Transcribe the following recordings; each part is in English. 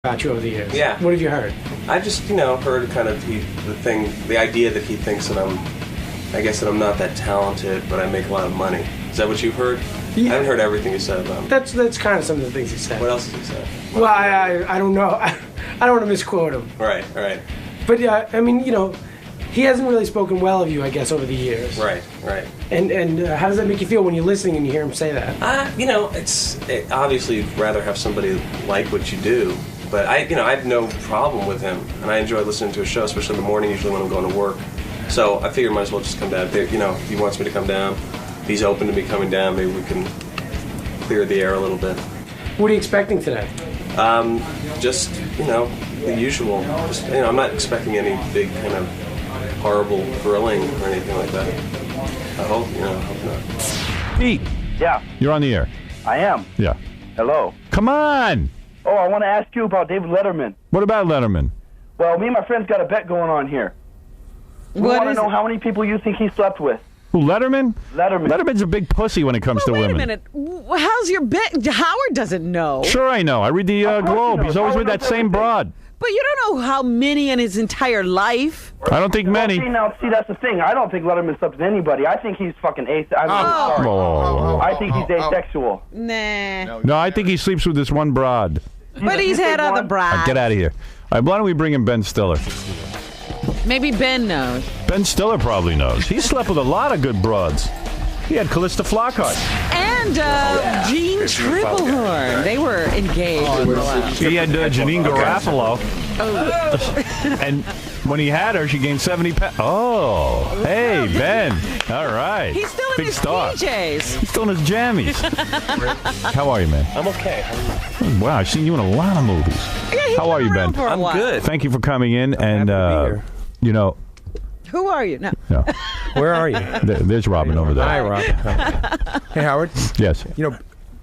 about you over the years. Yeah. What have you heard? I've just, heard kind of the idea that he thinks that I'm not that talented, but I make a lot of money. Is that what you've heard? Yeah. I haven't heard everything you said about him. That's kind of some of the things he said. What else has he said? Well, I don't know. I don't want to misquote him. Right. But yeah, I mean, he hasn't really spoken well of you, I guess, over the years. Right. And how does that make you feel when you're listening and you hear him say that? Obviously you'd rather have somebody like what you do, but I have no problem with him, and I enjoy listening to his show, especially in the morning, usually when I'm going to work. So I figured I might as well just come down. If he wants me to come down, if he's open to me coming down, maybe we can clear the air a little bit. What are you expecting today? Just, the usual. Just, I'm not expecting any big kind of horrible grilling or anything like that. I hope not. Pete. Yeah. You're on the air. I am. Yeah. Hello. Come on. Oh, I want to ask you about David Letterman. What about Letterman? Well, me and my friends got a bet going on here. We want to know how many people you think he slept with. Who, Letterman? Letterman. Letterman's a big pussy when it comes to women. Wait a minute. How's your bet? Howard doesn't know. Sure I know. I read the Globe. He's always with that same broad. But you don't know how many in his entire life. I don't think many. See, that's the thing. I don't think Letterman slept with anybody. I think he's fucking I think he's asexual. Nah. No, I think he sleeps with this one broad. But he's had other brides. Get out of here. All right, why don't we bring in Ben Stiller? Maybe Ben knows. Ben Stiller probably knows. He slept with a lot of good broads. He had Callista Flockhart. And Jean Triplehorn. They were engaged. He had Janine Garofalo. And when he had her, she gained 70 pounds. Oh, hey, Ben. All right. He's still in Big his star. PJs. He's still in his jammies. How are you, man? I'm okay. Wow, I've seen you in a lot of movies. Yeah, how are you, Ben? I'm good. Thank you for coming in. I'm happy to be here. Who are you? No. Where are you? There's Robin over there. Hi, Robin. Hey, Howard. Yes.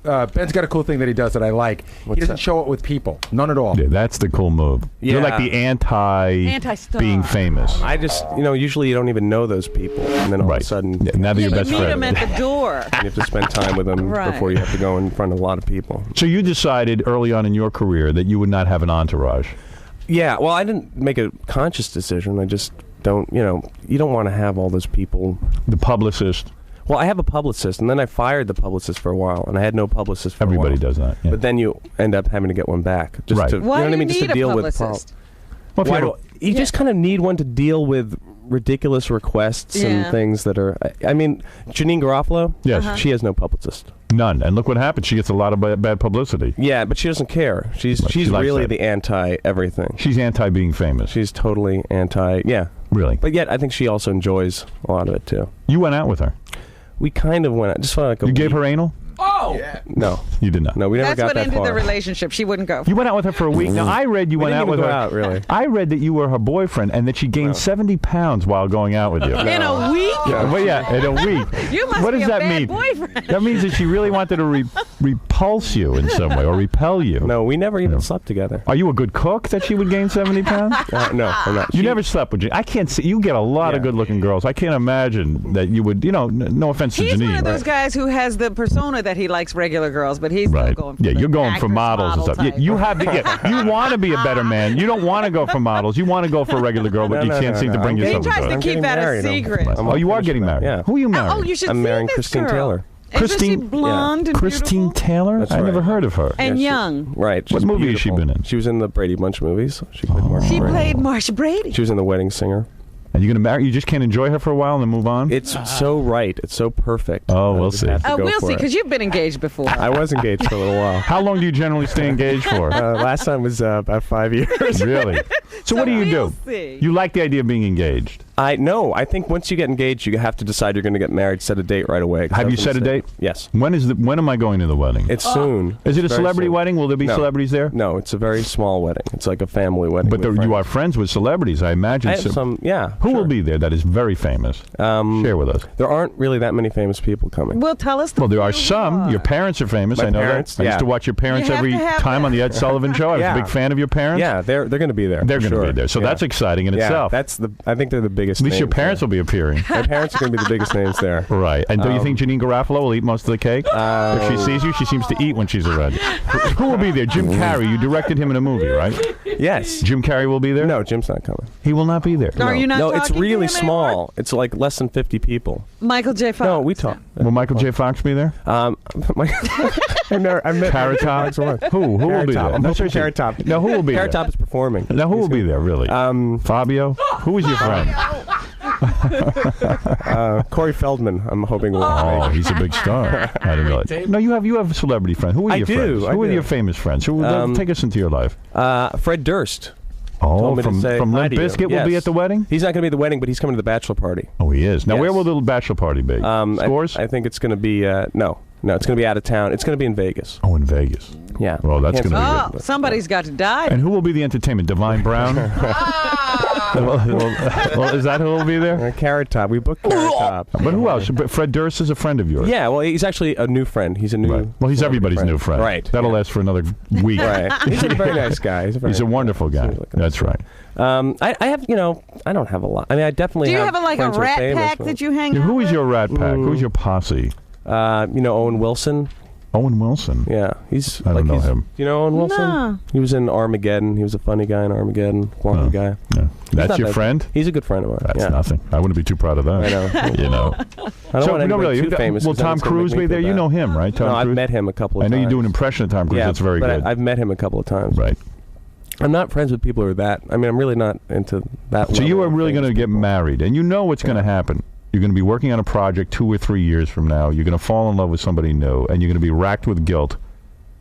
Ben's got a cool thing that he does that I like. He doesn't show it with people. None at all. Yeah, that's the cool move. Yeah. You're like the Anti-star. being famous. I just, usually you don't even know those people, and then all of a sudden, now that you're best you meet friend. him at the door. you have to spend time with them Right. before you have to go in front of a lot of people. So you decided early on in your career that you would not have an entourage. Yeah, well, I didn't make a conscious decision. I just don't, you don't want to have all those people. The publicist. Well, I have a publicist, and then I fired the publicist for a while, and I had no publicist for Everybody a while. does that. Yeah. But then you end up having to get one back. Just Right. to, Why you know what I do mean? you Just need to a deal with publicist? Well, if Why you do, you just kind of need one to deal with ridiculous requests and things that are. I mean, Janine Garofalo. Yes. She has no publicist. None. And look what happened. She gets a lot of bad publicity. Yeah, but she doesn't care. She's She likes really that. the anti everything. She's anti being famous. She's totally anti. Yeah, Really. but yet I think she also enjoys a lot of it too. You went out with her. We kind of went out, just for like a You gave week. her anal? Oh! Yeah. No, You did not. no, we never That's got what that ended far. the relationship. She wouldn't go. You went out with her for a week. Now, I read you We went didn't out with even her. go out, really. I read that you were her boyfriend and that she gained 70 pounds while going out with you. In a week? Well, yeah, in a week. You must What be does a that bad mean? boyfriend. That means that she really wanted to repulse you in some way or repel you. No, we never even slept together. Are you a good cook that she would gain 70 pounds? No, I'm not. You never slept with Janine. I can't see. You get a lot of good-looking girls. I can't imagine that you would. No offense to He's Janine. one of those guys who has the persona that he likes regular girls, but he's still Right. going for Yeah, the you're going for actress models and model stuff. type. You have to get. You want to be a better man. You don't want to go for models. You want to go for a regular girl, but No, you can't seem to no. bring I'm yourself He tries to to it. keep getting that a married. secret. Oh, you are getting married. Yeah. Who are you marrying? Oh, you should I'm see marrying this Christine girl. Taylor. Isn't she blonde and Christine beautiful? Taylor? That's I right. never heard of her. And Yeah, young. Right. What she's movie has she beautiful. been in? She was in the Brady Bunch movies. She played Marsha She Brady. played Marsha Brady. She was in The Wedding Singer. And you're going to marry? You just can't enjoy her for a while and then move on? It's so right. It's so perfect. Oh, I we'll just see. have to go We'll for see, it. because you've been engaged before. I was engaged for a little while. How long do you generally stay engaged for? Last time was about 5 years. Really? So what do you we'll do? see. You like the idea of being engaged? I think once you get engaged, you have to decide you're going to get married. Set a date right away. 'cause Have I you was set a gonna say- date? Yes. When am I going to the wedding? It's soon. Is it a It's very celebrity soon. wedding? Will there be No. celebrities there? No, it's a very small wedding. It's like a family wedding. But with you are friends. friends with celebrities, I imagine. I have some. Yeah. Who sure. will be there that is very famous? Share with us. There aren't really that many famous people coming. Well, tell us. Well, there are some. Your parents are famous. My I know parents, that. I used yeah. to watch your parents You have every to have time that. on the Ed Sullivan Show. I was a Yeah. big fan of your parents. Yeah, they're going to be there. They're for going to sure. be there. So Yeah. that's exciting in Yeah, itself. I think they're the biggest biggest. At least your names parents there. will be appearing. My parents are going to be the biggest names there. Right. And do you think Janine Garofalo will eat most of the cake? If she sees you, she seems to eat when she's around you. Who will be there? Jim Carrey. You directed him in a movie, right? Yes. Jim Carrey will be there? No, Jim's not coming. He will not be there. Are you not No, it's talking to really him small. anymore? It's like less than 50 people. Michael J. Fox. No, we talk. Will Michael J. Fox be there? I've met Carrot Top? Who will be there? I'm No, hoping seriously. Carrot Top. No, who will be Carrot there? Top is performing. Now, who will be there, really? Fabio? Who is your friend? Corey Feldman, I'm hoping will. Oh, he's a big star. I didn't know that. No, you have a celebrity friend. Who are I your do, friends? I Who are do. your famous friends? Who take us into your life? Fred Durst. Oh, told me to from say Limp hi to you. Bizkit will be Yes. at the wedding? He's not going to be at the wedding, but he's coming to the bachelor party. Oh, he is. Now, Yes. where will the bachelor party be? Scores? I think it's going to be no, it's going to be out of town. It's going to be in Vegas. Oh, in Vegas. Yeah. Well, that's Can't going to be Oh, good. somebody's got to die. And who will be the entertainment? Divine Brown? well, is that who will be there? Carrot Top. We booked Carrot Top. But who else? But Fred Durst is a friend of yours. Yeah, well, he's actually a new friend. He's a new. Right. Well, he's everybody's new friend. Right. That'll last for another week. Right. He's a very nice guy. He's a wonderful guy. Seems like a That's right. I have, I don't have a lot. I mean, I definitely Do you have have a friends who are rat famous, pack but- that you hang Yeah, out who is with? your rat pack? Who's your posse? Owen Wilson. Owen Wilson. Yeah, he's. I don't know he's- him. You know Owen Wilson? No. He was in Armageddon. He was a funny guy in Armageddon. Blonde guy. No. That's not your bad. friend? He's a good friend of mine. That's yeah. nothing. I wouldn't be too proud of that. I know. You know. I don't So, want no, anybody really, too famous. will 'cause then Tom it's gonna Cruise make me be there? feel You bad. know him, right? Tom No, Cruise? I've met him a couple of I know times. you do an impression of Tom Cruise. Yeah, That's very but good. I've met him a couple of times. Right. I'm not friends with people who are that. I mean, I'm really not into that. So you level are of really going to famous get people. married, and you know what's going to happen. You're going to be working on a project 2 or 3 years from now. You're going to fall in love with somebody new, and you're going to be racked with guilt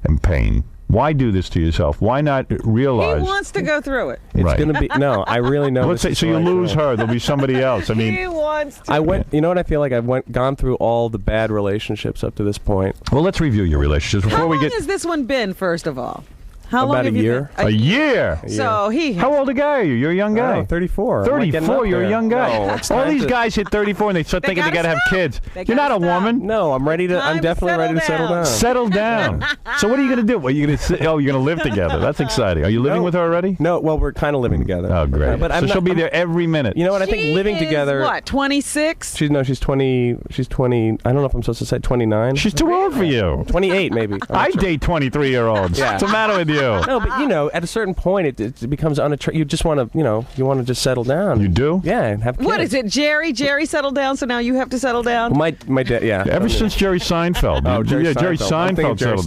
and pain. Why do this to yourself? Why not realize? He wants to go through it. It's Right. going to be no. I really know. Let's this say is so you the right lose girl. her. There'll be somebody else. I mean, He wants to. I went. You know what I feel like? I've gone through all the bad relationships up to this point. well, let's review your relationships before How we long get has this one been, first of all? How long About a have you year. been? a year. So he. How old a guy are you? You're a young guy. Oh, 34. I'm like getting 34. up You're a there. young guy. No, it's All time these to- guys hit 34 and they start thinking they gotta got to have stop. kids. They You're not gotta a stop. woman. No, I'm ready to. Time I'm to definitely ready to settle settle down. Settle down. So what are you going to do? Well, you're going to you're going to live together. That's exciting. Are you living No. with her already? No, well, we're kind of living together. Oh, great. But I'm so not, she'll be I'm- there every minute. You know what? I think She living is, together. What? 26. She's 20. She's 20. I don't know if I'm supposed to say 29. She's too old for you. 28 maybe. I'm I not sure. date 23-year-olds. Yeah. What's the matter with you? No, but at a certain point, it becomes unattractive. You just want to, you want to just settle down. You do? Yeah, and have kids. What is it, Jerry? Jerry settled down, so now you have to settle down? Well, my dad, yeah. Ever since Jerry Seinfeld. Oh, Jerry Jerry Seinfeld. I'm Seinfeld thinking settled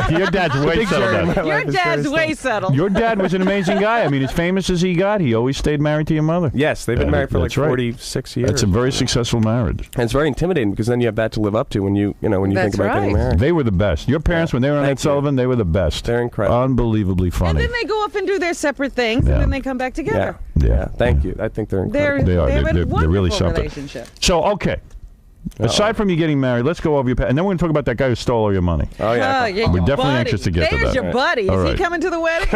down. Your dad's way big settled Jerry in down. my Your life is dad's Jerry way Seinfeld. settled. Your dad was an amazing guy. I mean, as famous as he got, he always stayed married to your mother. Yes, they've been Yeah, married for like that's right. 46 years. That's a very successful marriage. and it's very intimidating because then you have that to live up to when you think That's about getting right. married. They were the best. Your parents, when they were on Thank Ed you. Sullivan, they were the best. They're incredible. Unbelievably And funny. then they go off and do their separate things, Yeah. and then they come back Yeah. together. Yeah. Thank you. I think they're They're, incredible. They are. they have They're a wonderful really something. relationship. So, okay. Aside from you getting married, let's go over your past. And then we're going to talk about that guy who stole all your money. Oh yeah. Yeah, We're your definitely buddy. anxious to get to There's that. your buddy. All Is right. he coming to the wedding?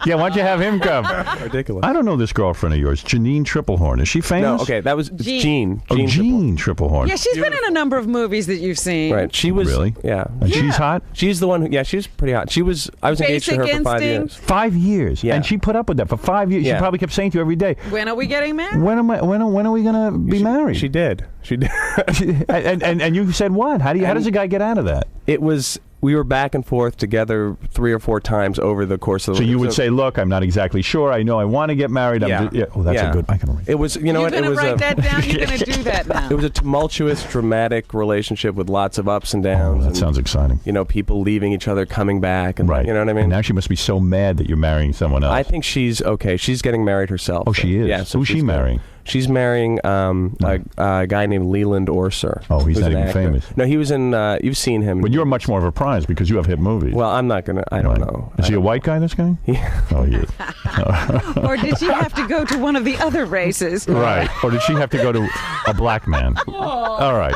Yeah, why don't you have him come? Ridiculous. I don't know this girlfriend of yours, Janine Triplehorn. Is she No, famous? okay, that was Jean. Jean. Oh, Jean Triplehorn. Yeah, she's been in a number of movies that you've seen. Right. She was Really? Yeah. And she's Yeah. hot? She's the one who. Yeah, she was pretty hot. I was engaged to her Basic for 5 Instinct. years. 5 years. Yeah. And she put up with that for 5 years. She Yeah. probably kept saying to you every day, When are we getting married? when are we going to be married? She did. She did. and you said what? How does a guy get out of that? It was. We were back and forth together 3 or 4 times over the course of the. So you would say, look, I'm not exactly sure. I know I want to get married. Yeah. Oh, that's Yeah. a good. I can read. It was. You know You're what? It going to was write a. that down? You're going to do that now. It was a tumultuous, dramatic relationship with lots of ups and downs. That and, sounds exciting. people leaving each other, coming back, and Right. you know what I And mean. now she must be so mad that you're marrying someone else. I think she's okay. She's getting married herself. Oh, she is? Yeah. So Who's she she's good. marrying? She's marrying a guy named Leland Orser. Oh, he's who's not an even actor. famous. No, he was in. You've seen him. But you're much more of a prize because you have hit movies. Well, I'm not gonna. I don't Right. know. Is he a white guy, this guy? Yeah. Oh, he is. Or did she have to go to one of the other races? Right. Or did she have to go to a black man? All right.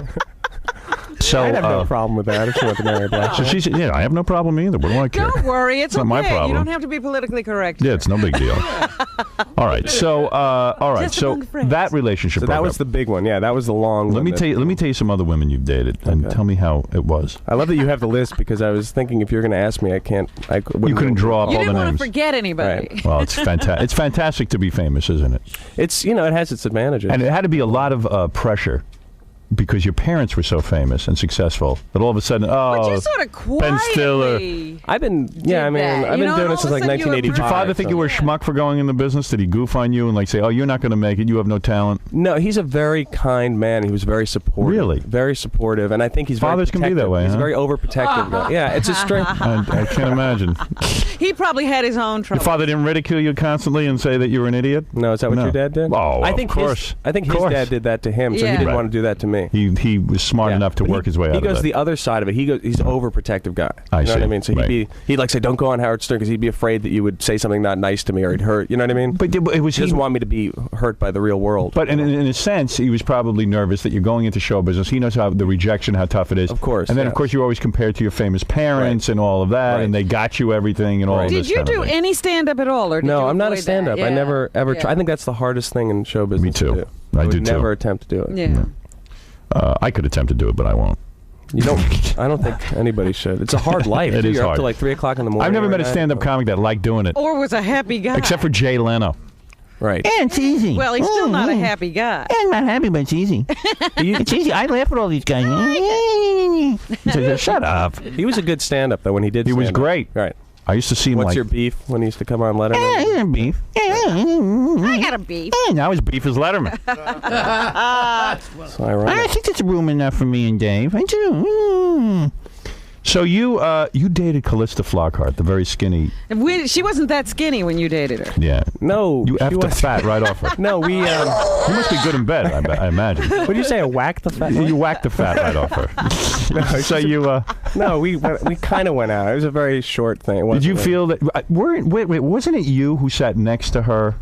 So I have no problem with that if she wants to marry a black So guy. she said, "Yeah, I have no problem either. What do I care?" Don't worry, it's Not okay. my problem. You don't have to be politically correct. Yeah, it's no big deal. All right. So all right. Just So among friends. that relationship. So that broke was up. the big one. Yeah, that was the long. Let me tell you. Let me tell you some other women you've dated, and tell me how it was. I love that you have the list because I was thinking if you're going to ask me, I can't. You couldn't draw up You all the didn't want names. to forget anybody. Right. Well, it's fantastic. It's fantastic to be famous, isn't it? It's it has its advantages. And it had to be a lot of pressure because your parents were so famous and successful that all of a sudden, But you sort of quietly. Ben Stiller. I've been I've that. been doing it since like All of a sudden you 1985. Did your father think you were a schmuck for going in the business? Did he goof on you and like say, "Oh, you're not going to make it. You have no talent"? No, he's a very kind man. He was very supportive. Really? Very supportive, and I think he's Fathers very can be that protective. way, He's huh? very overprotective. guy. Yeah, it's a strength. I can't imagine. He probably had his own Your trouble. father didn't ridicule you constantly and say that you were an idiot? No, is that what No. your dad did? Oh, I think of course. I think his Of course. dad did that to him, so Yeah. he didn't Right. want to do that to me. He was smart Yeah. enough to But work his way out He of goes it. the other side of it. He's an overprotective guy. I You know what see. I mean? So Right. he'd like say, "Don't go on Howard Stern," because he'd be afraid that you would say something not nice to me or it'd hurt. You know what I mean? But it was he doesn't want me to be hurt by the real world. But in a sense, he was probably nervous that you're going into show business. He knows how the rejection, how tough it is. Of course, And then, yeah. of course, you're always compared to your famous parents Right. and all of that, Right. and they got you everything and all of Did this you kind of do thing. any stand-up at all? Or did No, you I'm not a avoid stand-up. that? I Yeah. never ever. Yeah. I think that's the hardest thing in show business. Me too. To do. I would do too. never attempt to do it. Yeah. I could attempt to do it, but I won't. You don't. I don't think anybody should. It's a hard life. It is You're hard. up to like 3 o'clock in the morning. I've never every met a night. stand-up comic that liked doing it, Or was a happy guy. except for Jay Leno. Right. Yeah, it's easy. Well, he's still not a happy guy. Yeah, I'm not happy, but it's easy. It's easy. I laugh at all these guys. He said, "Shut up." He was a good stand-up though when he did. He was stand-up. great. Right. I used to see him What's like. your beef when he used to come on Letterman? Yeah, beef. I got a beef. Now his beef is Letterman. It's ironic. I think that's room enough for me and Dave. I do. So you dated Callista Flockhart, the very skinny. She wasn't that skinny when you dated her. Yeah. No, You she effed the was- fat right off her. No, we. You must be good in bed, I imagine. What did you say? A whack the fat? You whacked the fat right off her. So you. No, we kind of went out. It was a very short thing. It Did wasn't you like- feel that? Wait, wasn't it you who sat next to her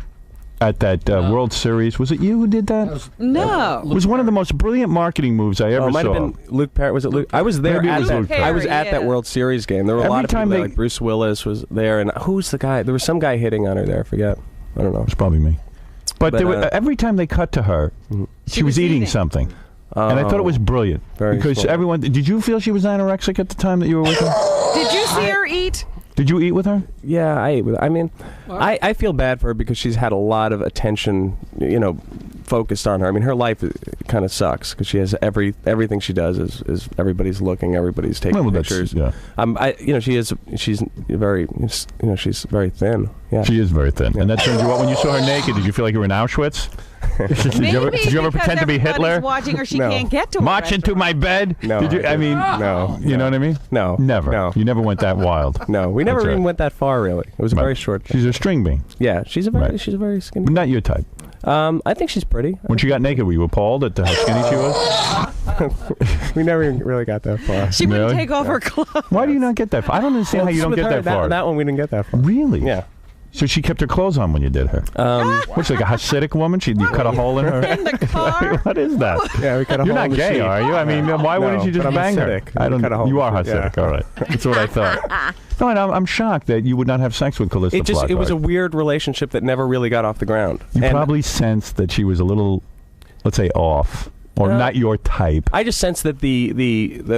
at that World Series? Was it you who did that? No. It was one of the most brilliant marketing moves I Oh, ever it might saw. have been Luke Perry. Was it Luke? I was there Maybe it at was that. Luke I was Perry, at that yeah. World Series game. There were a Every lot of time people there, they- like Bruce Willis was there, and who's the guy? There was some guy hitting on her there. I forget. I don't know. It's probably me. But But, there were, every time they cut to her, she was eating something. And I thought it was brilliant. Very because smart. everyone. Did you feel she was anorexic at the time that you were with her? Did you see her eat? Did you eat with her? Yeah, I ate with her. I mean, I feel bad for her because she's had a lot of attention, focused on her. I mean, her life kind of sucks because she has everything she does is everybody's looking, everybody's taking Well, that's- pictures. yeah. She's very, she's very thin. Yeah. She is very thin. And that turned you up. When you saw her naked, did you feel like you were in Auschwitz? did you ever pretend to be because Hitler? everybody's watching her, she No. can't get to a March into my bed? No, Did you, I mean, no. you know what I mean? No. Never. No. You never went that wild. No, we never That's even right. went that far. Really, it was a Right. very short. She's a string bean. Yeah, she's a very Right. skinny. But not your type. I think she's pretty. When she got naked, were you appalled at how skinny she was? We never even really got that far. She wouldn't Really? take off her clothes. Why do you not get that far? I don't understand how you don't With get her, that far. That one we didn't get that far. Really? Yeah. So she kept her clothes on when you did her. What's like a Hasidic woman? You cut a hole in her. In the car. What is that? Yeah, we cut a You're hole not in the gay, sheet. are you? I mean, why No, wouldn't you just but I'm bang Hasidic. her? I don't. Cut a hole in You the are sheet, Hasidic. yeah. All right. That's what I thought. No, and I'm shocked that you would not have sex with Callista It was a Flockhart. weird relationship that never really got off the ground. You And probably sensed that she was a little, let's say, off, or not your type. I just sensed that the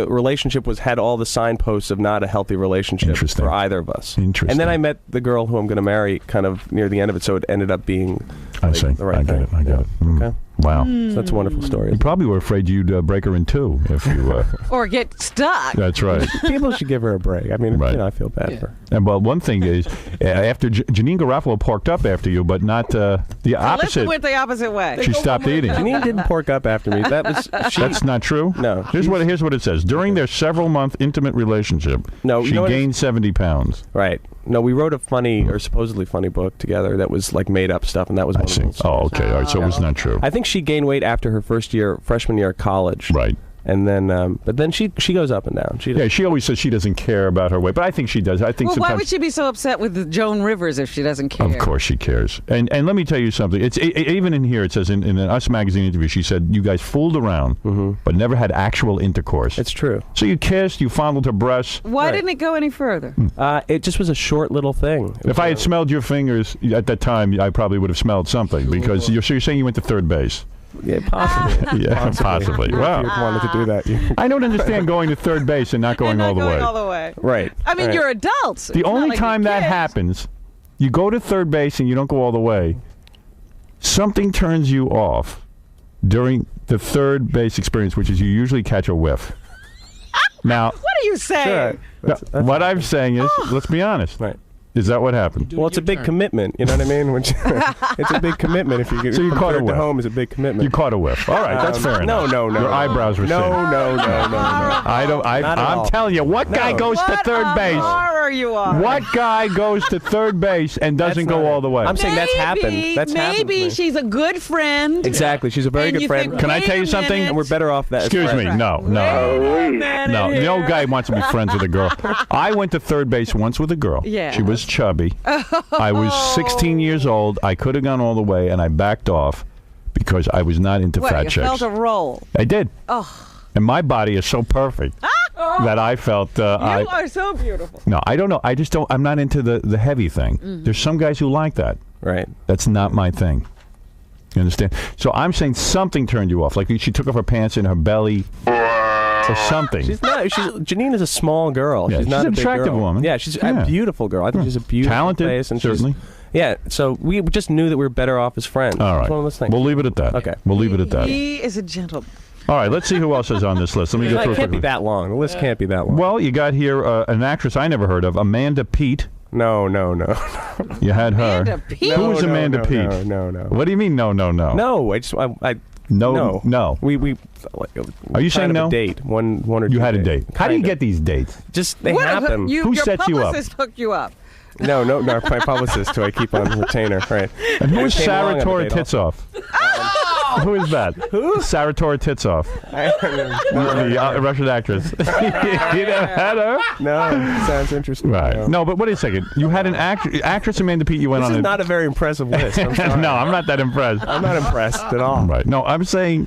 relationship had all the signposts of not a healthy relationship Interesting. for either of us. Interesting. And then I met the girl who I'm going to marry kind of near the end of it, so it ended up being I like, see. the right I get thing. it. I get Yeah. it. Mm. Okay. Wow. So that's a wonderful story. You probably were afraid you'd break her in two if you. Or get stuck. That's right. People should give her a break. I mean, Right. I feel bad for her. And well, one thing is, after Janine Garofalo porked up after you, but not the Let's opposite. went the opposite way. She stopped eating. Janine didn't pork up after me. That was That's not true. No, Here's what it says. During their several-month intimate relationship, No, you she know what it gained 70 pounds. right. No, we wrote a funny or supposedly funny book together that was like made up stuff, and that was one I of see. those. Oh, okay. All right. So it was not true. I think she gained weight after her freshman year of college. Right. And then, but then she goes up and down. She always says she doesn't care about her weight, but I think she does. I think Well, sometimes. why would she be so upset with Joan Rivers if she doesn't care? Of course she cares. And let me tell you something. It's even in here. It says in an Us magazine interview, she said you guys fooled around, but never had actual intercourse. It's true. So you kissed, you fondled her breasts. Why didn't it go any further? It just was a short little thing. If I had smelled your fingers at that time, I probably would have smelled something because you're saying you went to third base. Yeah, possibly. Yeah, possibly. Wow. If you wanted to do that. I don't understand going to third base and not going all the way. all the way. Right. I mean, Right. you're adults. The It's not only like time you're that kids. happens, you go to third base and you don't go all the way. Something turns you off during the third base experience, which is you usually catch a whiff. Now, What are you saying? Sure. what I'm saying is, let's be honest. Right. Is that what happened? Well, it's a big commitment. You know what I mean? It's a big commitment. If you get So you caught a compared to whiff. home is a big commitment. You caught a whiff. All right, that's fair enough. No. Your eyebrows were No. I don't. Not at I'm all. telling you, what guy goes to What third a base? horror you are. What guy goes to third base and doesn't That's go not all it. the way? I'm saying that's happened. That's happened to Maybe me. she's a good friend. Exactly. She's a very And good you friend. think, Can I wait tell you a something? minute. And we're better off that. as Excuse me. friends. No. No No guy wants to be friends with a girl. I went to third base once with a girl. Yeah. She was chubby. I was 16 years old. I could have gone all the way, and I backed off because I was not into What, fat you chicks. felt a roll. I did. Oh. And my body is so perfect that I felt. You are so beautiful. No, I don't know. I just don't. I'm not into the heavy thing. Mm-hmm. There's some guys who like that. Right. That's not my thing. You understand? So I'm saying something turned you off. Like she took off her pants and her belly or something. She's not. Janine is a small girl. Yeah, she's not she's a an big attractive girl. woman. Yeah, she's Yeah. a beautiful girl. I think she's a beautiful Talented, face, and certainly. Yeah. So we just knew that we were better off as friends. All right. It's one of those things. We'll leave it at that. Okay. We'll leave it at that. He is a gentleman. All right. Let's see who else is on this list. Let me go It through it can't be quickly. that long. The list can't be that long. Well, you got here an actress I never heard of, Amanda Peet. No. You had her. Amanda Peet? Who was No, Amanda no, Peet? No. What do you mean? No. No. No. No. We Are you saying kind of no? a date one or two You had a dates. date. How do you Kind get of. these dates? Just they What, happen. Who Who your sets you up? publicist hooked you up. No, my publicist who I keep on retainer. Right. And who is Came Sarah along on the Tora date also. Titsoff? Who is that? Who? Sarah Tora Titsoff. The Russian actress. You never had her? No, sounds interesting. Right. No, but wait a second. You had an actress Amanda Peet. You went This on is a not a very impressive list. I'm sorry. No, I'm not that impressed. I'm not impressed at all. Right. No, I'm saying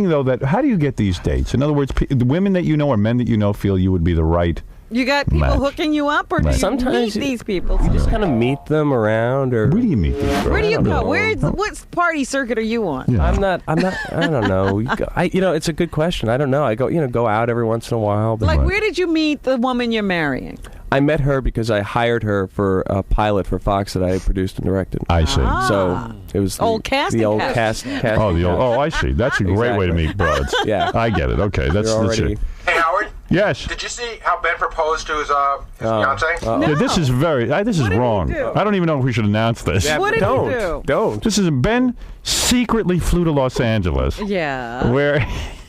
though that how do you get these dates? In other words, the women that you know or men that you know feel you would be the right. You got people Match. hooking you up, or do Right. you Sometimes meet these people? You just kind of meet them around, or Where do you meet these girls? Where do you go? know. What party circuit are you on? Yeah. I'm not. I don't know. It's a good question. I don't know. I go out every once in a while. But Like, Right. where did you meet the woman you're marrying? I met her because I hired her for a pilot for Fox that I produced and directed. I see. So it was Old casting the old couch. cast. Oh, I see. That's a great way to meet broads. Yeah. I get it. Okay, that's You're the already. shit. Hey, Howard, Yes. did you see how Ben proposed to his fiance? Yeah, this is this is What did he wrong. do? I don't even know if we should announce this. Yeah, What did he don't, do? Don't. This is Ben secretly flew to Los Angeles, Yeah. where.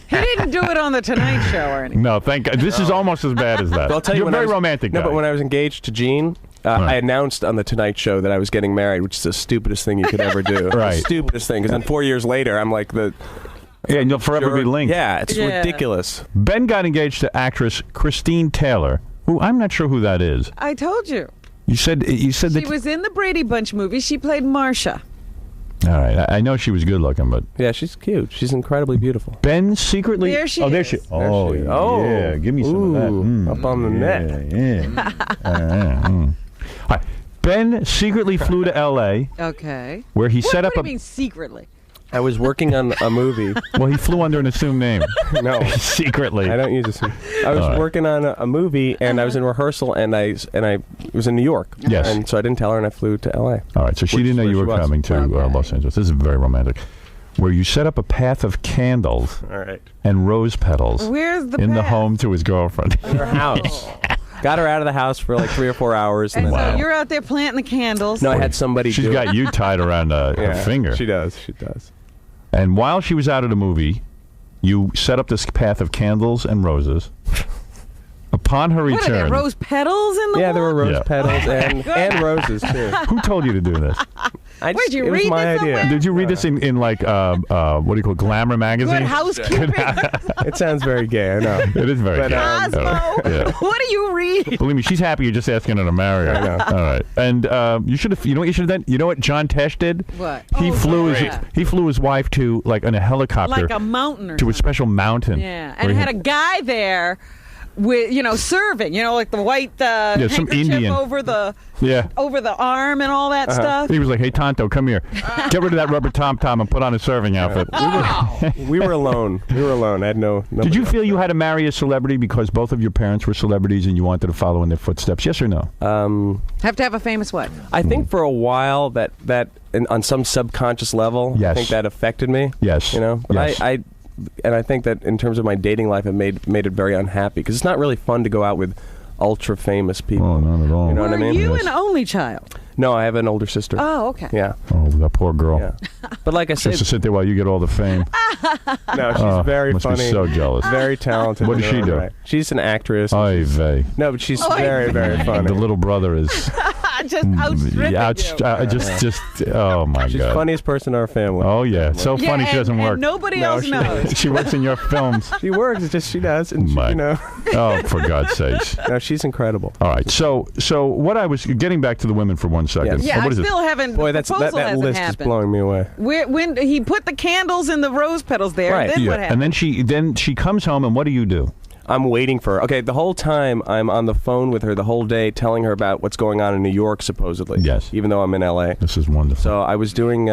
He didn't do it on the Tonight Show or anything. No, thank God. This is almost as bad as that. But I'll tell you, You're when I very was, romantic. No, guy. but when I was engaged to Jean, I announced on the Tonight Show that I was getting married, which is the stupidest thing you could ever do. Right. The stupidest thing. Because then 4 years later, I'm like the. Yeah, and you'll forever be linked. Yeah, it's Yeah. ridiculous. Ben got engaged to actress Christine Taylor, who I'm not sure who that is. I told you. You said She that. was in the Brady Bunch movie. She played Marcia. All right, I know she was good looking, but Yeah, she's cute. She's incredibly beautiful. Ben secretly. There she There is. she. Oh, she is. yeah. Oh. Give me some of that. Ooh, up on the neck. Yeah. All right. Ben secretly flew to L.A. Okay. where he What, set up what do you mean secretly? I was working on a movie. Well, he flew under an assumed name. No. Secretly. I don't use this. I was All right. working on a movie, and I was in rehearsal, and I was in New York. Yes. And so I didn't tell her, and I flew to L.A. All right, so she Which didn't know is you where were she was. coming to Okay. Los Angeles. This is very romantic. Where you set up a path of candles All right. and rose petals Where's the in the path? home to his girlfriend. Her house. Got her out of the house for like 3 or 4 hours. And then, so Wow. you're out there planting the candles. no, I had somebody She's do got it. you tied around her Yeah, finger. She does. She does. And while she was out of the movie, you set up this path of candles and roses Upon her What are there, return. rose petals in the Yeah, there were rose Yeah. petals and roses too. Who told you to do this? Where'd you it was read my this idea. somewhere? Did you read this in like what do you call it, Glamour magazine? Good housekeeping. It sounds very gay. I know. It is very But, gay. Cosmo. Yeah. What do you read? Believe me, she's happy. You're just asking her to marry her. I know. All right, and you should have. You know what you should have done? You know what John Tesh did? What? He Oh, flew his yeah. he flew his wife to like in a helicopter Like a mountain or to a something. special mountain. Yeah, where and he had a guy there with, serving, like the white some handkerchief Indian. over the arm and all that stuff. He was like, "Hey, Tonto, come here. Get rid of that rubber tom-tom and put on a serving outfit." We were alone. We were alone. I had no. Did you feel you had to marry a celebrity because both of your parents were celebrities and you wanted to follow in their footsteps? Yes or no? Have to have a famous what? I think for a while that on some subconscious level, Yes. I think that affected me. Yes. But Yes. I think that in terms of my dating life, it made it very unhappy because it's not really fun to go out with ultra famous people. Oh, not at all. You know what I Were mean? you Yes. an only child? No, I have an older sister. Oh, okay. Yeah. Oh, that poor girl. Yeah. But like I She has said, to sit there while you get all the fame. no, she's Oh, very must funny. be so jealous. Very talented. What in does her she own do? right. She's an actress. Oy vey. No, but she's Oy very, very funny. The little brother is Just outstripping yeah, you. just oh my She's god. the funniest person in our family. Oh yeah, so Yeah, funny she and- doesn't work. and nobody No, else she knows. She works in your films. She works. It's just she does, and My- she, Oh, for God's sakes. no, she's incredible. All right, so what I was getting back to the women for 1 second. Yes. Yeah, what I is it? still haven't. Boy, the that proposal hasn't list happened. is blowing me away. When he put the candles and the rose petals there, Right. then what Yeah, happened? and then she comes home, and what do you do? I'm waiting for her. Okay, the whole time I'm on the phone with her the whole day telling her about what's going on in New York, supposedly. Yes. Even though I'm in L.A. This is wonderful. So I was doing.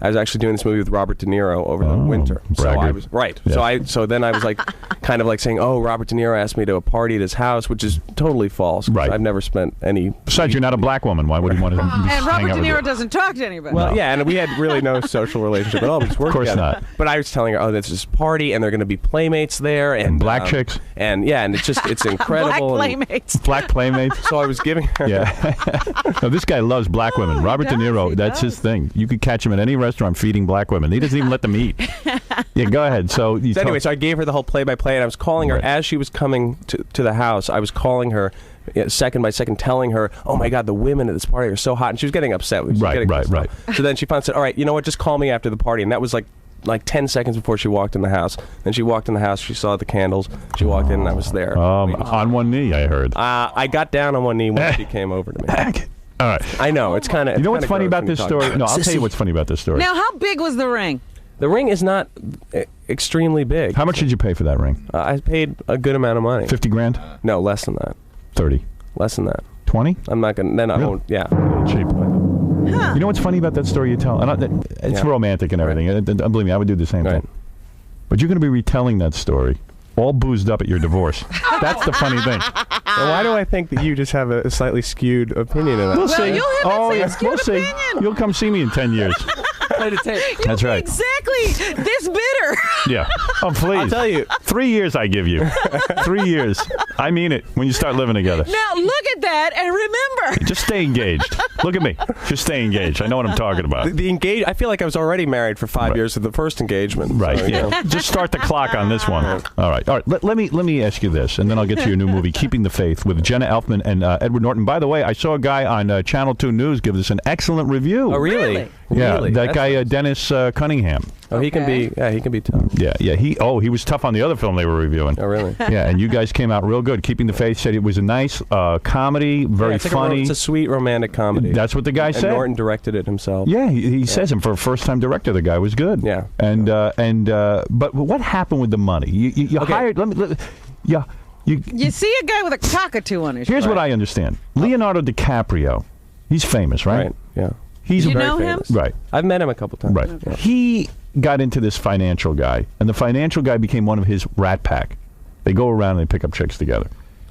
I was actually doing this movie with Robert De Niro over the Oh, winter. So I braggart. was right. Yeah. So then I was like, kind of like saying, "Oh, Robert De Niro asked me to a party at his house," which is totally false. 'Cause Right. I've never spent any. Besides, you're not a black woman. Why would you want to? and hang Robert out De with Niro you? doesn't talk to anybody. Well, No. yeah, and we had really no social relationship at all. We just worked Of course together. not. But I was telling her, "Oh, there's this party, and they're going to be playmates there, and Black chicks? and yeah, and it's Black incredible." and- playmates. Black playmates. So I was giving her. Yeah. No, this guy loves black women. Robert De does, Niro, he that's does. his thing. You could catch him at any restaurant feeding black women. He doesn't even let them eat. Yeah, go ahead. So, you So anyway, so I gave her the whole play-by-play, and I was calling her Right. as she was coming to the house. I was calling her second by second, telling her, "Oh my God, the women at this party are so hot," and she was getting upset. She was Right, getting right, pissed right. off. So then she finally said, "All right, you know what? Just call me after the party," and that was like 10 seconds before she walked in the house. Then she walked in the house. She saw the candles. She walked in, and I was there. on one knee, I heard. I got down on one knee when she came over to me. All right. I know it's kind of. You know what's funny about this story? No, I'll tell you what's funny about this story. Now, how big was the ring? The ring is not extremely big. How much did you pay for that ring? I paid a good amount of money. 50 grand? No, less than that. 30? Less than that. 20? I'm not gonna. Then I Really? won't. Yeah. Cheap. You know what's funny about that story you tell? It's Yeah. romantic and everything. Believe me, I would do the same Right. thing. But you're going to be retelling that story, all boozed up at your divorce. That's the funny thing. Well, why do I think that you just have a slightly skewed opinion of that? We'll see. you'll have that Oh, same yeah, skewed we'll see. opinion. You'll come see me in 10 years. That's right. Exactly. This bitter. Yeah. Oh, please. I'll tell you. 3 years I give you. 3 years. I mean it. When you start living together. Now, look at that and remember. Just stay engaged. Look at me. Just stay engaged. I know what I'm talking about. The engage. I feel like I was already married for 5 Right. years of the first engagement. Right. So, you know. Yeah. Just start the clock on this one. All right. All right. Let me ask you this, and then I'll get to your new movie, Keeping the Faith, with Jenna Elfman and Edward Norton. By the way, I saw a guy on Channel 2 News give this an excellent review. Oh, really? Really? Yeah. Really? That That's guy nice. Dennis Cunningham. Oh, he can Okay. be. Yeah, he can be tough. Yeah. Yeah. He was tough on the other film they were reviewing. Oh, really? Yeah, and you guys came out real good. Keeping the Faith said it was a nice comedy, very Yeah, it's like funny. it's a sweet romantic comedy. That's what the guy and said. Norton directed it himself. Yeah, he says him for a first-time director. The guy was good. Yeah. But what happened with the money? You Okay. hired. Yeah. You see a guy with a cockatoo on his Here's shirt. what I understand. Leonardo DiCaprio, he's famous, right? Right. Yeah. He's You a know very him? famous. right, I've met him a couple times. right. Yeah. He got into this financial guy, and the financial guy became one of his rat pack. They go around and they pick up chicks together,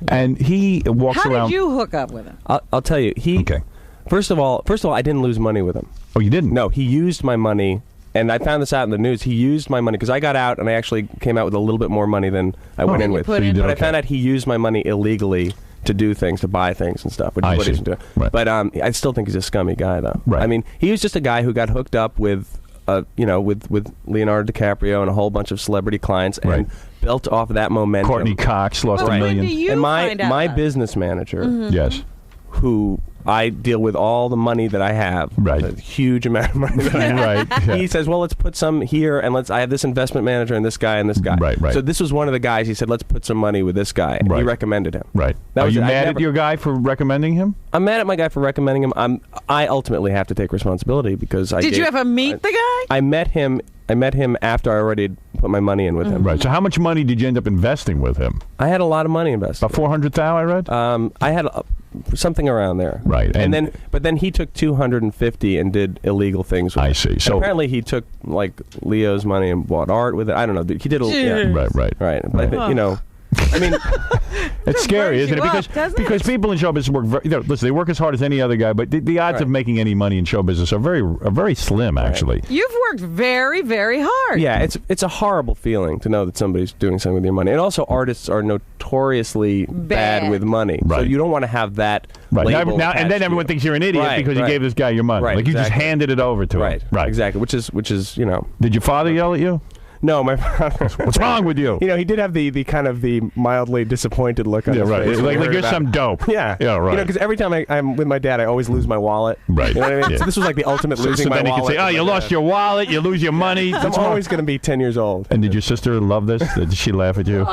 and he walks How around. did you hook up with him? I'll tell you. He. Okay. First of all, I didn't lose money with him. Oh, you didn't? No, he used my money, and I found this out in the news. He used my money because I got out and I actually came out with a little bit more money than I went in you with. put in. did But I okay. found out he used my money illegally to do things, to buy things and stuff, which I is what see. he's doing. Right. But I still think he's a scummy guy, though. Right. I mean, he was just a guy who got hooked up with, with Leonardo DiCaprio and a whole bunch of celebrity clients, and Right. built off of that momentum. Courtney Cox lost Well, $1 when million. do you and find out my that? business manager, Yes. who I deal with all the money that I have, Right. a huge amount of money that I have. Right. Yeah. He says, well, let's put some here, and I have this investment manager and this guy and this guy. Right, right. So this was one of the guys. He said, let's put some money with this guy. And Right. he recommended him. Right. That Are was you it. I mad at never- your guy for recommending him? I'm mad at my guy for recommending him. I ultimately have to take responsibility because I Did you ever meet the guy? I met him after I already had put my money in with him. Right. So how much money did you end up investing with him? I had a lot of money invested. About $400,000, I read. I had something around there. Right. But then he took 250 and did illegal things with I it. see. So apparently he took like Leo's money and bought art with it. I don't know. He did a Right. But you know, I mean, it's scary, isn't it? you Because up, doesn't because it? people in show business work. Listen, they work as hard as any other guy, but the odds of making any money in show business are very slim, actually. You've worked very, very hard. yeah, it's a horrible feeling to know that somebody's doing something with your money. And also, artists are notoriously bad with money, so Right. you don't want to have that. Right. label Now, and attached then to everyone you. thinks you're an idiot Right, because you right. gave this guy your money. Right, Like you just exactly. handed it over to Right. him. Right. Exactly. Which is you know. Did your father yell at you? No, my father. What's wrong with you? You know, he did have the kind of the mildly disappointed look on Yeah, his right. face. Like when he you're heard some about dope. it. Yeah. Yeah, right. You know, because every time I'm with my dad, I always lose my wallet. Right. You know what I mean? Yeah. So this was like the ultimate losing so my then he wallet. could say, "Oh, you lost your wallet. You lose your money." I'm What's wrong? always going to be 10 years old. And did your sister love this? Did she laugh at you?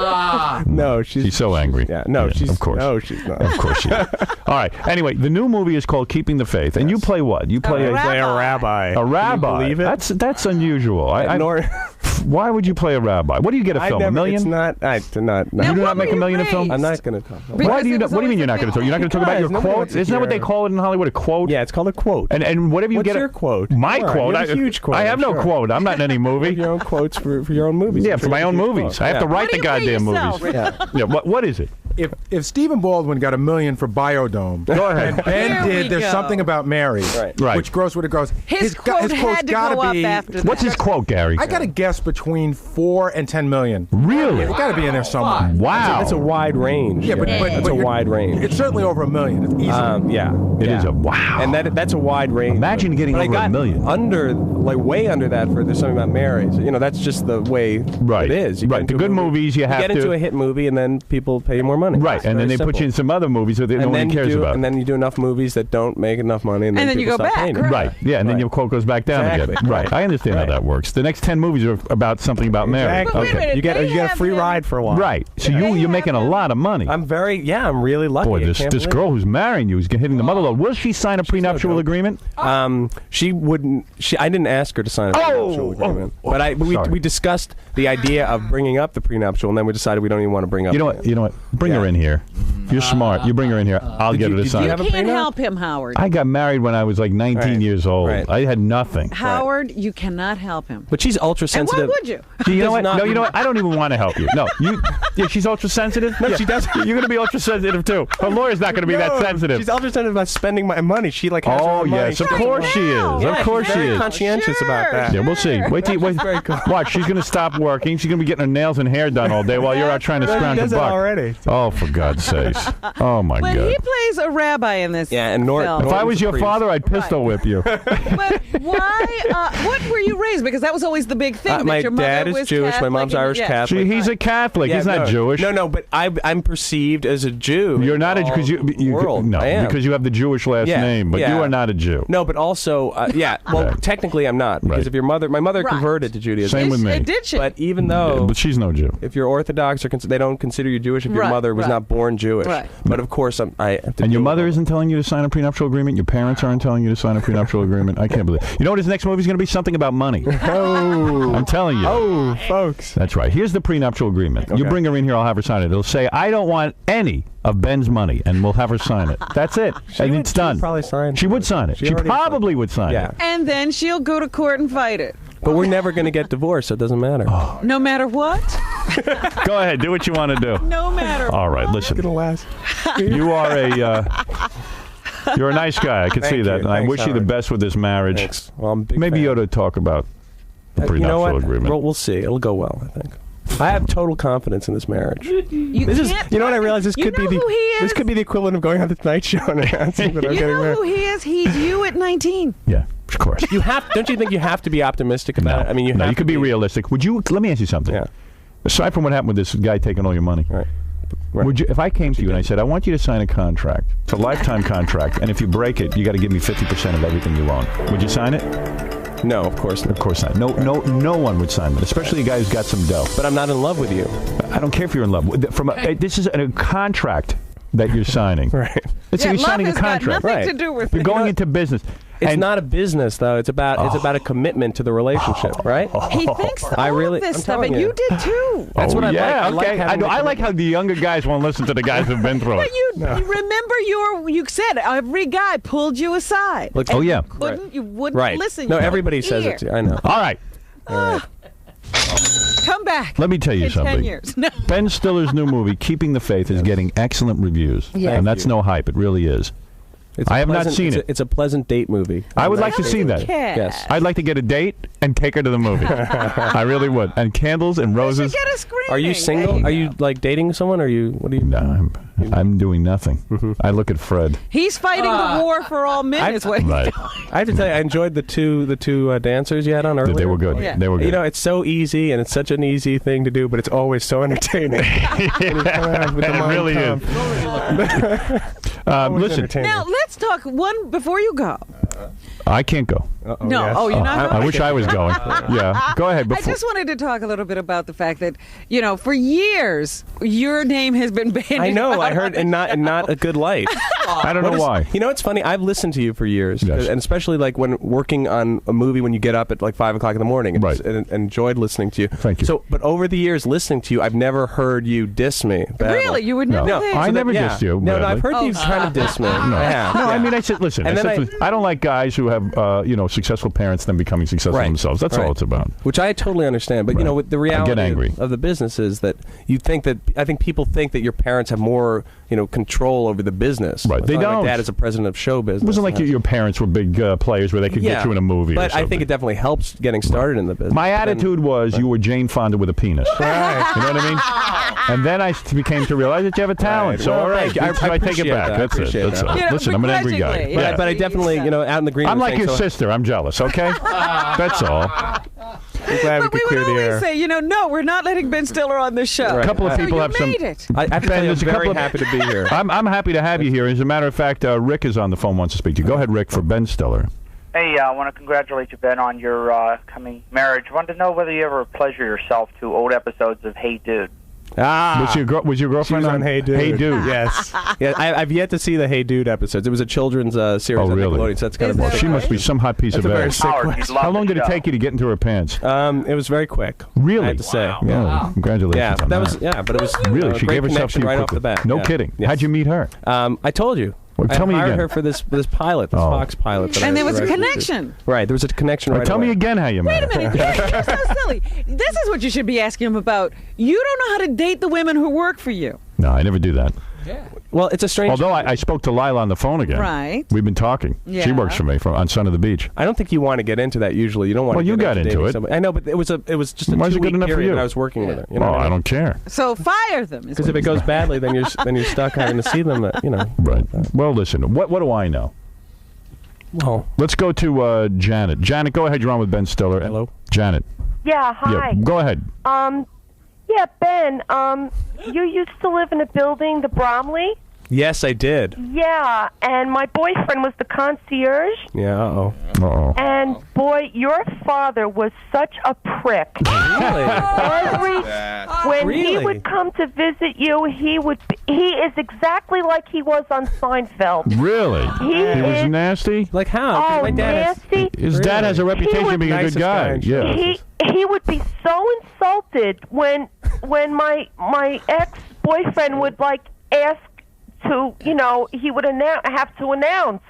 No, she's so angry. Yeah, no, Yeah, she's of course. No, she's not. Of course she is. All right. Anyway, the new movie is called Keeping the Faith, and you play what? You play A Play a rabbi. rabbi. a rabbi. Can you believe it? That's unusual. Why would you play a rabbi? What do you get a film? $1 million? It's not. Now, You not. do not what make were $1 million you in film? raised? I'm not going to talk. Because Why do you? it was What do you mean always you're not going to talk? You're not going to talk about your Because nobody quote? wants to Isn't that what they hear. call it in Hollywood? A quote? Yeah, it's called a quote. And whatever you What's get. your quote? My Come on, quote. you have a huge quote. I have no sure. quote. I'm not in any You movie. have your own quotes for your own movies. Yeah, I'm for sure my you own have huge movies. quotes. I have to Yeah. write the What do you pay goddamn yourself? movies. Yeah. Yeah. What is it? If Stephen Baldwin got $1 million for Biodome, Go ahead. and Ben Here we did There's go. Something About Mary, Right. which grows what it grows. His quote quote's had to gotta go up be, after that. What's his quote, Gary? I got to guess between 4 and 10 million. Really? It got to be in there somewhere. Wow. That's a wide range. Yeah, but That's a you're- wide range. It's certainly over $1 million. It's easy. Yeah, It is a wow. and that's a wide range. Imagine getting but I over got $1 million. under, like way under that for There's Something About Mary. So, you know, that's just the way Right. it is. You get Right. into The a good movie- movies, you have get into to- a hit movie, and then people pay you more money. Right, It's and then very they put you in simple. some other movies that no and one then cares you do, about. and then you do enough movies that don't make enough money, and then you people go stop back, paying you. right. Right. Yeah, and then Right. your quote goes back down Exactly. again. Right. I understand how Right. that works. The next 10 movies are about something about Mary. Exactly. But wait a minute, You get they you get a have free him- ride for a while. Right. So They you're making a have lot of money. I'm really lucky. Boy, I this can't this believe girl who's marrying you is hitting the mother load. Will she sign a prenuptial joke. agreement? She wouldn't. I didn't ask her to sign a prenuptial agreement, but sorry. we discussed the idea of bringing up the prenuptial, and then we decided we don't even want to bring up. You know what? You know what? Bring her in here. If you're smart, you bring her in here. I'll get her to did sign. you You have a can't prenup? help him, Howard. I got married when I was like 19 Right. years old. Right. I had nothing. Howard, you cannot help him. But she's ultra And sensitive. why would you? You know does what? not- No, you know what? I don't even want to help you. No, yeah, she's ultra sensitive. No, she doesn't. You're going to be ultra sensitive too. Her lawyer's not going to be that No, sensitive. She's ultra sensitive about spending my money. She like has her Oh own money. yes, of She course she is. now. Of Yeah, course she's she very is. conscientious about that. Yeah, we'll see. Wait, very cool. watch. She's going to stop working. She's going to be getting her nails and hair done all day while you're out trying to Well, she scrounge a does it buck. already. Oh, for God's sakes! Oh my But God! he plays a rabbi in this Yeah, and Nort. film. If I was your father, I'd pistol whip you. But why? What were you raised? Because that was always the big thing. That My your mother dad is was Jewish. My Catholic mom's and- Irish yeah. Catholic. He's a Catholic. Yeah, He's not no, Jewish. No, but I'm perceived as a Jew. You're not a because you world. no I am. because you have the Jewish last Yeah, name, but yeah. you are not a Jew. No, but also, yeah. Well, Right. technically, I'm not because Right. if your mother, my mother Right. converted to Judaism. Same with me. Did she? But even though, But she's no Jew. if you're Orthodox, or they don't consider you Jewish if your Right, mother was right. not born Jewish. Right. But of course, I have to And your deal with mother all isn't telling you to sign a prenuptial agreement? Your parents aren't telling you to sign a prenuptial agreement? I can't believe it. You know what his next movie is going to be? Something about money. Oh, I'm telling you. oh, folks. That's right. Here's the prenuptial agreement. You Okay. bring her in here, I'll have her sign it. It'll say, I don't want any of Ben's money, and we'll have her sign it. That's it. And it's done. Probably sign. She would sign it. She already probably would sign Yeah. it. And then she'll go to court and fight it. But we're never going to get divorced, so it doesn't matter. Oh. No matter what. Go ahead. Do what you want to do. No matter. All right. Listen. It's gonna last. You are you're a nice guy. I can Thank see that. you. And I Thanks, wish you the Howard. best with this marriage. Thanks. Well, I'm a big Maybe fan. you ought to talk about the You prenuptial know what? agreement. Well, we'll see. It'll go well, I think. I have total confidence in this marriage. You This is, can't you know what I realized? This you could be know the who he is? this could be the equivalent of going on the Tonight Show and announcing that I'm You getting know married. who he is? He's you at 19. Yeah, of course. You have, don't you think you have to be optimistic about it? I mean, you no, have you could to be realistic. Would you? Let me ask you something. Yeah. Aside from what happened with this guy taking all your money. Right. Would you, if I came to you and I said, I want you to sign a contract, it's a lifetime contract, and if you break it, you got to give me 50% of everything you own. Would you sign it? No, of course not. Of course not. No one would sign that, especially a guy who's got some dough. But I'm not in love with you. I don't care if you're in love. This is a contract that you're signing. Right. It's you're love signing a has got contract. nothing Right. to do with You're it. going into business. It's not a business, though. It's about a commitment to the relationship, right? He thinks I all really- of this I'm stuff, telling and you. you did too. That's what I yeah, like. okay. having I the like how the younger guys won't listen to the guys who've been through it. But you remember you said every guy pulled you aside. Look- and Oh, yeah. you wouldn't Right. listen. No, You everybody wouldn't says hear. it. To you. I know. All right. Come back. Let me tell you in something. 10 years. No. Ben Stiller's new movie, Keeping the Faith, is getting excellent reviews. Yeah. And that's no hype. It really is. It's I a have not pleasant- seen it's it. It's a pleasant date movie. I would like to see that. Yes. I'd like to get a date and take her to the movie. I really would. And candles and roses. Get a screening. Are you single? There Are you like dating someone? Or are you? What are you? No, I'm doing nothing. I look at Fred. He's fighting the war for all men. Is what he's Right. I have to tell you, I enjoyed the two dancers you had on earlier. They were good. Yeah. They were good. You know, it's so easy and it's such an easy thing to do, but it's always so entertaining. it really is. Listen, Now let's talk one before you go. I can't go. No, oh, you're not. I wish I was going. Yeah, go ahead. I just wanted to talk a little bit about the fact that, for years your name has been bandied I know. I about heard, and not a good light. I don't know why. You know, it's funny. I've listened to you for years, Yes. and especially like when working on a movie when you get up at like 5 o'clock in the morning, and, Right. and enjoyed listening to you. Thank you. So, but over the years listening to you, I've never heard you diss me. badly. Really, you would never. No. think. I So never yeah. dissed you, No, Bradley. I've heard you kind of diss me. I have. No, yeah. I mean, I said, listen. And then I don't like guys who have, successful parents then becoming successful Right. themselves. That's all Right. it's about. Which I totally understand, but Right. with the I reality get angry. of the business is that I think people think that your parents have more, control over the business. Right. It's They not like don't. My dad is a president of show business. It wasn't like your parents were big players where they could get you in a movie or But something. I think it definitely helps getting started in the business. My But then- attitude was you were Jane Fonda with a penis. Right. You know what I mean? And then I became to realize that you have a talent. Right. So, Well, all right, thank you. I so I take it appreciate back. that. I That's it. appreciate That's that. it. Listen, I'm an angry guy. begrudgingly, Yeah. But I definitely, out in the green I'm room like saying, your so sister. I'm jealous, okay? That's all. I'm glad But we would always say, no, we're not letting Ben Stiller on this show. Right. A couple of So people you have some. made it. I have to Ben, tell you, I'm there's a couple very of- happy to be here. I'm happy to have you here. As a matter of fact, Rick is on the phone, wants to speak to you. Go ahead, Rick, for Ben Stiller. Hey, I want to congratulate you, Ben, on your coming marriage. I wanted to know whether you ever pleasure yourself to old episodes of Hey Dude. Was your girlfriend She was on Hey Dude. Hey Dude. Yes. Yeah, I've yet to see the Hey Dude episodes. It was a children's series Oh, on really? Nickelodeon, so that's kind Is of that She must be some hot piece That's of a very ass. sick Howard, question. you'd love How long the did it show. take you to get into her pants? It was very quick. Really? I have to say. Yeah. Yeah. Congratulations. Yeah, on that was but it was Really, a she great gave herself to connection you right off quickly. the bat. No Yeah. kidding. Yes. How'd you meet her? I told you. Well, tell me I hired again. her for this pilot, this Oh. Fox pilot. That And I there was a directed. connection. Right, there was a connection right Tell away. me again how you met Wait a her. minute. You're so silly. This is what you should be asking him about. You don't know how to date the women who work for you. No, I never do that. Well, it's a strange. Although I spoke to Lila on the phone again. Right. We've been talking. Yeah. She works for me on Son of the Beach. I don't think you want to get into that usually. You don't want Well, to you get got into dating it. somebody. I know, but it was just a Why is it good 2-week enough for period you? that I was working with her. You Oh, know what I mean? don't care. So fire them. Because if it goes badly, then you're stuck having to see them. Right. Well, listen. What do I know? Well, Let's go to Janet. Janet, go ahead. You're on with Ben Stiller. Hello. Janet. Yeah, hi. Yeah, go ahead. Yeah, Ben, you used to live in a building, the Bromley? yes, I did. Yeah, and my boyfriend was the concierge, Yeah. Uh-oh. Uh-oh. and boy, your father was such a prick. When he Really? would come to visit you, he is exactly like he was on Seinfeld. Really? He was is- nasty? Like how? 'Cause Oh, my dad nasty. His dad has a reputation of being a good Nicest guy guy. in Yeah. shows. He would be so insulted when my ex-boyfriend would ask to, he would have to announce.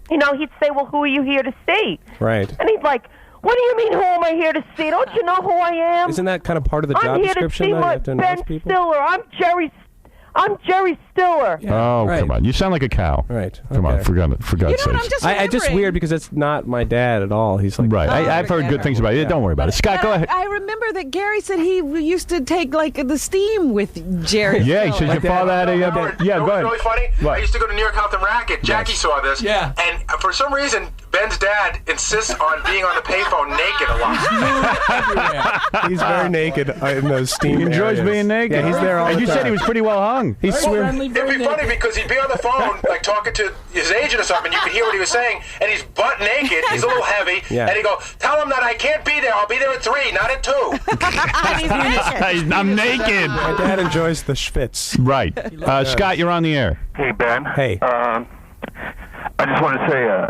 He'd say, "Well, who are you here to see?" Right. And he'd like, "What do you mean, who am I here to see? Don't you know who I am? Isn't that kind of part of the job I'm here to description? see that you my have to Ben announce people? Stiller. I'm Jerry Stiller." Oh, Right. come on. You sound like a cow. Right. Come on. Okay. For God's sakes. I just weird because it's not my dad at all. He's like Right. I've heard good things about it. Don't worry about it. Scott, go ahead. I remember that Gary said he used to take the steam with Jerry. Yeah, he Stiller. says your father had a... Howard, yeah, you know go ahead. what's really funny? What? I used to go to New York Compton Racket. Jackie saw this. Yeah. And for some reason, Ben's dad insists on being on the payphone naked a lot. He's very naked in those steam He enjoys areas. being naked. Yeah, he's there all And the you time. said he was pretty well hung. He's It'd be funny because he'd be on the phone, like talking to his agent or something. You could hear what he was saying, and he's butt naked. He's a little heavy, Yeah. and he go, "Tell him that I can't be there. I'll be there at 3, not at 2." I'm naked. My dad enjoys the schwitz. Right. Scott, you're on the air. Hey, Ben. Hey. I just want to say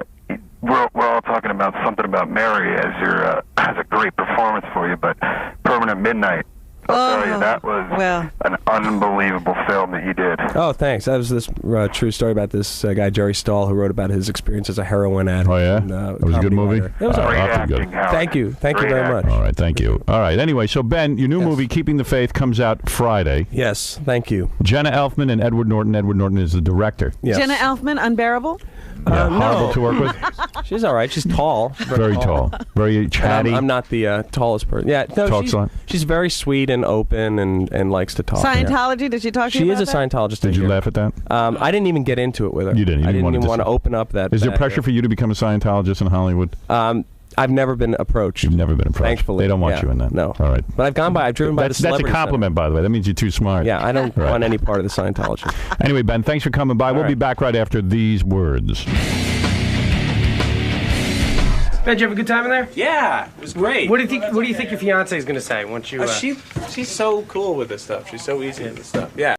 we're all talking about something about Mary as a great performance for you, but Permanent Midnight, I'll tell you, that was an unbelievable film that you did. Oh, thanks. That was this true story about this guy, Jerry Stahl, who wrote about his experience as a heroin addict. Oh, yeah? And, That was a good movie? It was all right. Awfully good. Thank you. Thank you very much. All right, thank you. All right, anyway, so Ben, your new movie, Keeping the Faith, comes out Friday. Yes, thank you. Jenna Elfman and Edward Norton. Edward Norton is the director. Jenna Elfman, Unbearable? Yeah, horrible to work with. She's all right. She's tall. Very tall. Very chatty. I'm not the tallest person. Yeah, no, Talks a lot. she's very sweet and open and likes to talk. Scientology? Did she talk to you She about is a that? Scientologist. Did you laugh at that? I didn't even get into it with her. You didn't. You I didn't even want want to open up that. Is there pressure for you to become a Scientologist in Hollywood? I've never been approached. You've never been approached. Thankfully, They don't want yeah, you in that. No. All right. But I've gone by. I've driven by the That's a Celebrity compliment, by the way. That means you're too smart. Center. Yeah, I don't Right. want any part of the Scientology. Anyway, Ben, thanks for coming by. We'll right. be back right after these words. Ben, did you have a good time in there? Yeah, it was great. What do you think your fiance is going to say once you? She's so cool with this stuff. She's so easy with this stuff. Yeah.